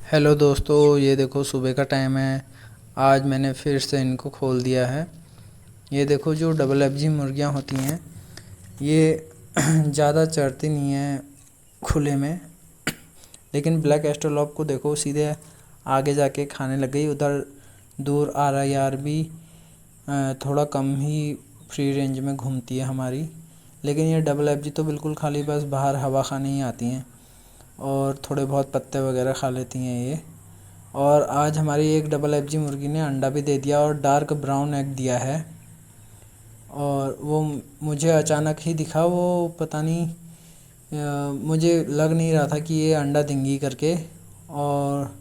Hello दोस्तों, ये देखो सुबह का टाइम है। आज मैंने फिर से इनको खोल दिया है। ये देखो जो डबल एफजी मुर्गियाँ होती हैं ये ज़्यादा चरती नहीं हैं खुले में, लेकिन ब्लैक एस्ट्रोलॉप को देखो सीधे आगे जाके खाने लग गई। उधर दूर RIR भी थोड़ा कम ही फ्री रेंज में घूमती है हमारी, लेकिन ये डबल एफजी तो बिल्कुल खाली बस बाहर हवा खाने ही आती हैं और थोड़े बहुत पत्ते वगैरह खा लेती हैं ये। और आज हमारी एक डबल एफजी मुर्गी ने अंडा भी दे दिया और डार्क ब्राउन एग दिया है। और वो मुझे अचानक ही दिखा, वो पता नहीं मुझे लग नहीं रहा था कि ये अंडा देंगी करके। और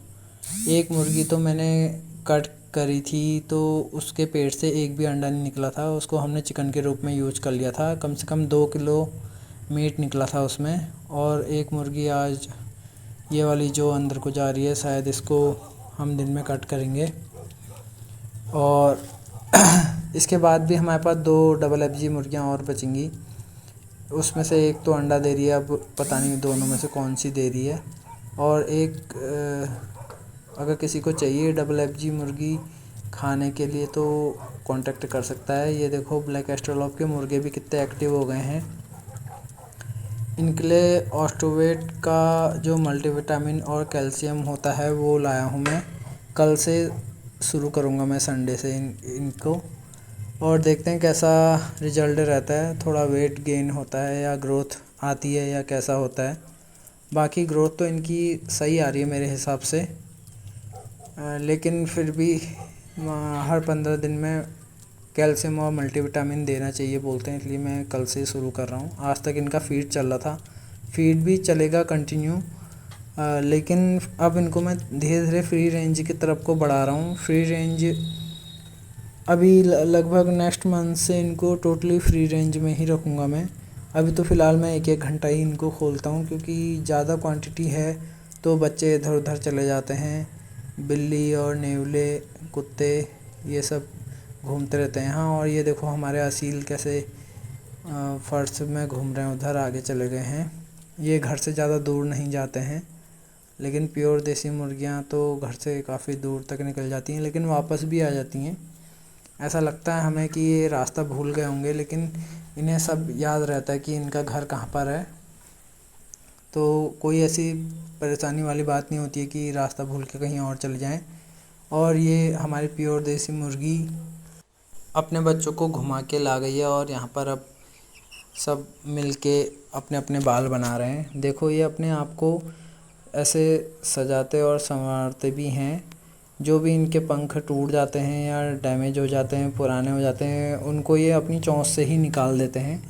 एक मुर्गी तो मैंने कट करी थी तो उसके पेट से एक भी अंडा नहीं निकला था। उसको हमने चिकन के रूप में यूज कर लिया था। कम से कम 2 किलो मीट निकला था उसमें। और एक मुर्गी आज ये वाली जो अंदर को जा रही है, शायद इसको हम दिन में कट करेंगे। और इसके बाद भी हमारे पास 2 डबल एफजी मुर्गियाँ और बचेंगी। उसमें से एक तो अंडा दे रही है, अब पता नहीं दोनों में से कौन सी दे रही है। और एक अगर किसी को चाहिए डबल एफजी मुर्गी खाने के लिए तो कांटेक्ट कर सकता है। ये देखो ब्लैक एस्ट्रोलॉप के मुर्गे भी कितने एक्टिव हो गए हैं। इनके लिए ऑस्टोवेट का जो मल्टीविटामिन और कैल्शियम होता है वो लाया हूँ मैं। कल से शुरू करूँगा मैं, संडे से इनको। और देखते हैं कैसा रिजल्ट रहता है, थोड़ा वेट गेन होता है या ग्रोथ आती है या कैसा होता है। बाकी ग्रोथ तो इनकी सही आ रही है मेरे हिसाब से, लेकिन फिर भी हर 15 दिन में कैल्शियम और मल्टीविटामिन देना चाहिए बोलते हैं, इसलिए मैं कल से शुरू कर रहा हूँ। आज तक इनका फीड चल रहा था, फीड भी चलेगा कंटिन्यू, लेकिन अब इनको मैं धीरे धीरे फ्री रेंज की तरफ को बढ़ा रहा हूँ। फ्री रेंज अभी लगभग नेक्स्ट मंथ से इनको टोटली फ्री रेंज में ही रखूँगा मैं। अभी तो फ़िलहाल मैं 1-1 घंटा ही इनको खोलता हूँ, क्योंकि ज़्यादा क्वांटिटी है तो बच्चे इधर उधर चले जाते हैं। बिल्ली और नेवले, कुत्ते, ये सब घूमते रहते हैं। हाँ, और ये देखो हमारे असील कैसे फर्श में घूम रहे हैं, उधर आगे चले गए हैं। ये घर से ज़्यादा दूर नहीं जाते हैं, लेकिन प्योर देसी मुर्गियाँ तो घर से काफ़ी दूर तक निकल जाती हैं, लेकिन वापस भी आ जाती हैं। ऐसा लगता है हमें कि ये रास्ता भूल गए होंगे, लेकिन इन्हें सब याद रहता है कि इनका घर कहाँ पर है। तो कोई ऐसी परेशानी वाली बात नहीं होती है कि रास्ता भूल के कहीं और चले जाएं। और ये हमारी प्योर देसी मुर्गी अपने बच्चों को घुमा के ला गई है और यहाँ पर अब सब मिलके अपने अपने बाल बना रहे हैं। देखो ये अपने आप को ऐसे सजाते और संवारते भी हैं। जो भी इनके पंख टूट जाते हैं या डैमेज हो जाते हैं, पुराने हो जाते हैं, उनको ये अपनी चोंच से ही निकाल देते हैं।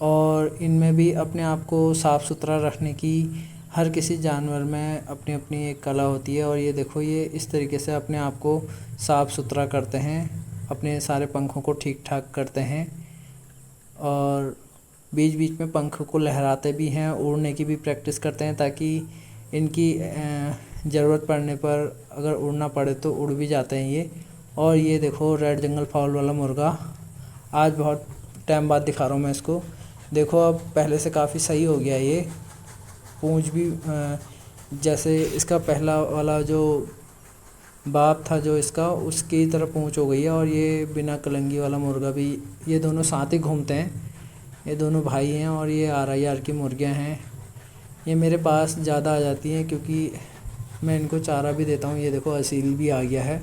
और इनमें भी अपने आप को साफ़ सुथरा रखने की हर किसी जानवर में अपनी अपनी एक कला होती है। और ये देखो ये इस तरीके से अपने आप को साफ़ सुथरा करते हैं, अपने सारे पंखों को ठीक ठाक करते हैं और बीच बीच में पंख को लहराते भी हैं, उड़ने की भी प्रैक्टिस करते हैं, ताकि इनकी ज़रूरत पड़ने पर अगर उड़ना पड़े तो उड़ भी जाते हैं ये। और ये देखो रेड जंगल फाउल वाला मुर्गा, आज बहुत टाइम बाद दिखा रहा हूँ मैं इसको। देखो अब पहले से काफ़ी सही हो गया ये। पूंछ भी जैसे इसका पहला वाला जो बाप था जो इसका, उसकी तरह पूंछ हो गई है। और ये बिना कलंगी वाला मुर्गा भी, ये दोनों साथ ही घूमते हैं। ये दोनों भाई हैं और ये RIR की मुर्गियाँ हैं। ये मेरे पास ज़्यादा आ जाती हैं क्योंकि मैं इनको चारा भी देता हूँ। ये देखो असील भी आ गया है।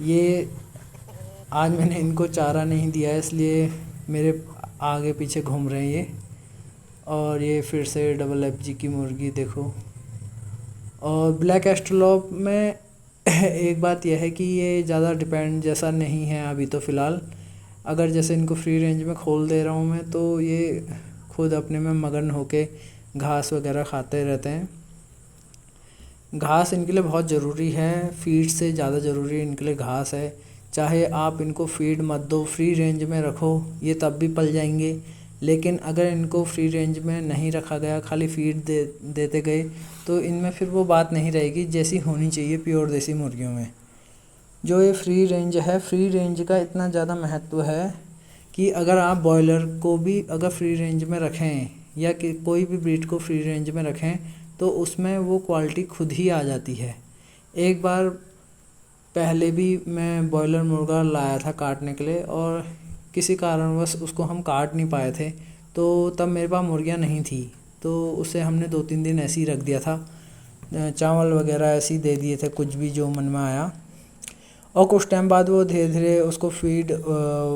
ये आज मैंने इनको चारा नहीं दिया है, इसलिए मेरे आगे पीछे घूम रहे हैं ये। और ये फिर से डबल एफजी की मुर्गी देखो। और ब्लैक एस्ट्रोलॉप में एक बात यह है कि ये ज़्यादा डिपेंड जैसा नहीं है अभी तो फ़िलहाल। अगर जैसे इनको फ्री रेंज में खोल दे रहा हूँ मैं, तो ये खुद अपने में मगन होके घास वगैरह खाते रहते हैं। घास इनके लिए बहुत ज़रूरी है, फीड से ज़्यादा ज़रूरी इनके लिए घास है। चाहे आप इनको फीड मत दो, फ्री रेंज में रखो, ये तब भी पल जाएंगे। लेकिन अगर इनको फ्री रेंज में नहीं रखा गया, खाली फीड देते गए, तो इनमें फिर वो बात नहीं रहेगी जैसी होनी चाहिए प्योर देसी मुर्गियों में। जो ये फ्री रेंज है, फ्री रेंज का इतना ज़्यादा महत्व है कि अगर आप बॉयलर को भी अगर फ्री रेंज में रखें या कि कोई भी ब्रीड को फ्री रेंज में रखें, तो उसमें वो क्वालिटी खुद ही आ जाती है। एक बार पहले भी मैं बॉयलर मुर्गा लाया था काटने के लिए, और किसी कारणवश उसको हम काट नहीं पाए थे, तो तब मेरे पास मुर्गियाँ नहीं थी, तो उसे हमने 2-3 दिन ऐसे ही रख दिया था। चावल वगैरह ऐसे ही दे दिए थे, कुछ भी जो मन में आया। और कुछ टाइम बाद वो धीरे धीरे उसको फीड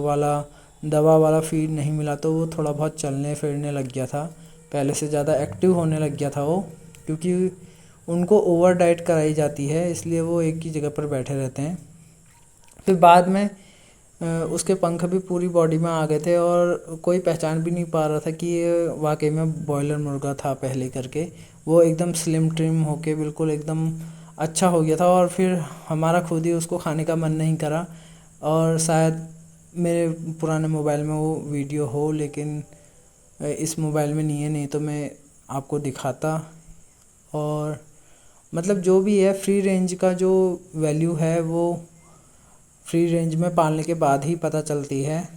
वाला दवा वाला फीड नहीं मिला, तो वो थोड़ा बहुत चलने फिरने लग गया था, पहले से ज़्यादा एक्टिव होने लग गया था वो, क्योंकि उनको ओवर डाइट कराई जाती है, इसलिए वो एक ही जगह पर बैठे रहते हैं। फिर बाद में उसके पंख भी पूरी बॉडी में आ गए थे, और कोई पहचान भी नहीं पा रहा था कि ये वाकई में बॉयलर मुर्गा था पहले करके। वो एकदम स्लिम ट्रिम होके बिल्कुल एकदम अच्छा हो गया था, और फिर हमारा खुद ही उसको खाने का मन नहीं करा। और शायद मेरे पुराने मोबाइल में वो वीडियो हो, लेकिन इस मोबाइल में नहीं है, नहीं तो मैं आपको दिखाता। और मतलब जो भी है, फ्री रेंज का जो वैल्यू है वो फ्री रेंज में पालने के बाद ही पता चलती है।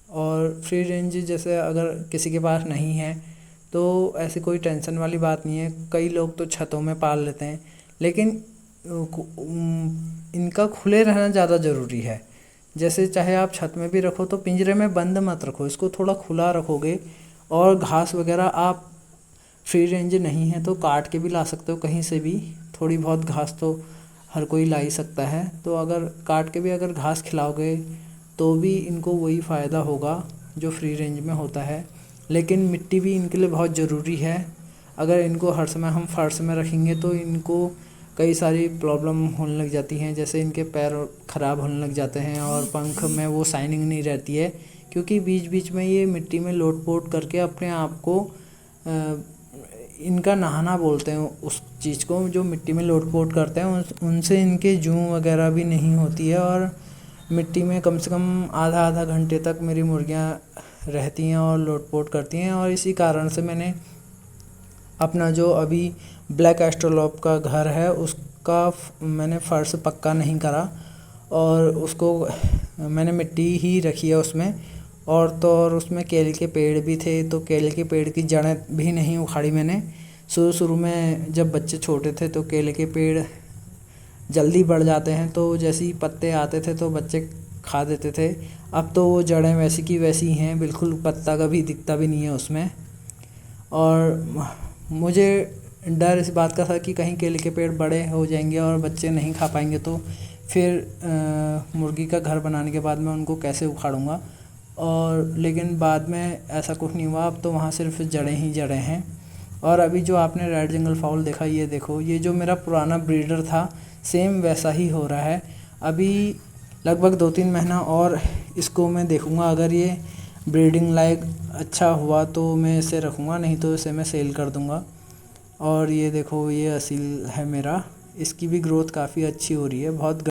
और फ्री रेंज जैसे अगर किसी के पास नहीं है तो ऐसी कोई टेंशन वाली बात नहीं है। कई लोग तो छतों में पाल लेते हैं, लेकिन इनका खुले रहना ज़्यादा ज़रूरी है। जैसे चाहे आप छत में भी रखो तो पिंजरे में बंद मत रखो, इसको थोड़ा खुला रखोगे। और घास वगैरह आप फ्री रेंज नहीं है तो काट के भी ला सकते हो कहीं से भी, थोड़ी बहुत घास तो हर कोई ला ही सकता है। तो अगर काट के भी अगर घास खिलाओगे तो भी इनको वही फ़ायदा होगा जो फ्री रेंज में होता है। लेकिन मिट्टी भी इनके लिए बहुत ज़रूरी है। अगर इनको हर समय हम फर्श में रखेंगे तो इनको कई सारी प्रॉब्लम होने लग जाती हैं, जैसे इनके पैर ख़राब होने लग जाते हैं और पंख में वो शाइनिंग नहीं रहती है, क्योंकि बीच बीच में ये मिट्टी में लोट-पोट करके अपने आप को इनका नहाना बोलते हैं उस चीज़ को, जो मिट्टी में लोट-पोट करते हैं उनसे इनके जूं वगैरह भी नहीं होती है। और मिट्टी में कम से कम आधा घंटे तक मेरी मुर्गियाँ रहती हैं और लोट-पोट करती हैं। और इसी कारण से मैंने अपना जो अभी ब्लैक एस्ट्रोलॉप का घर है उसका मैंने फर्श पक्का नहीं करा, और उसको मैंने मिट्टी ही रखी है उसमें। और उसमें केले के पेड़ भी थे, तो केले के पेड़ की जड़ें भी नहीं उखाड़ी मैंने। शुरू में जब बच्चे छोटे थे तो केले के पेड़ जल्दी बढ़ जाते हैं, तो जैसे ही पत्ते आते थे तो बच्चे खा देते थे। अब तो वो जड़ें वैसी की वैसी हैं, बिल्कुल पत्ता का भी दिखता भी नहीं है उसमें। और मुझे डर इस बात का था कि कहीं केले के पेड़ बड़े हो जाएंगे और बच्चे नहीं खा पाएंगे, तो फिर मुर्गी का घर बनाने के बाद मैं उनको कैसे उखाड़ूंगा। और लेकिन बाद में ऐसा कुछ नहीं हुआ, अब तो वहाँ सिर्फ जड़ें ही जड़ें हैं। और अभी जो आपने रेड जंगल फाउल देखा, ये देखो, ये जो मेरा पुराना ब्रीडर था सेम वैसा ही हो रहा है। अभी लगभग 2-3 महीना और इसको मैं देखूंगा, अगर ये ब्रीडिंग लायक अच्छा हुआ तो मैं इसे रखूँगा, नहीं तो इसे मैं सेल कर दूँगा। और ये देखो, ये असील है मेरा, इसकी भी ग्रोथ काफ़ी अच्छी हो रही है, बहुत